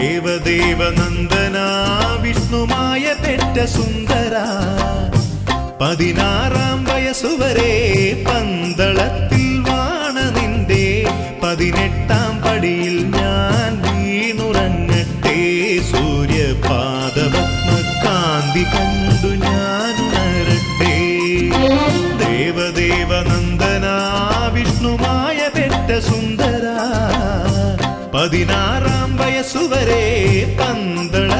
ദേവദേവനന്ദനാ വിഷ്ണുമായ പെറ്റ സുന്ദര 16-ാം വയസ്സുവരെ പന്തളത്തിൽ വാണ നിന്റെ 18-ാം പടിയിൽ ഞാൻ വീണുറങ്ങട്ടെ. സൂര്യപാദപത്മകാന്തി കണ്ടു ഞാൻ ഉണരട്ടെ. ദേവദേവനന്ദനാ വിഷ്ണുമായ പെറ്റ സുന്ദര 16-ാം വയസ്സുവരെ പന്തള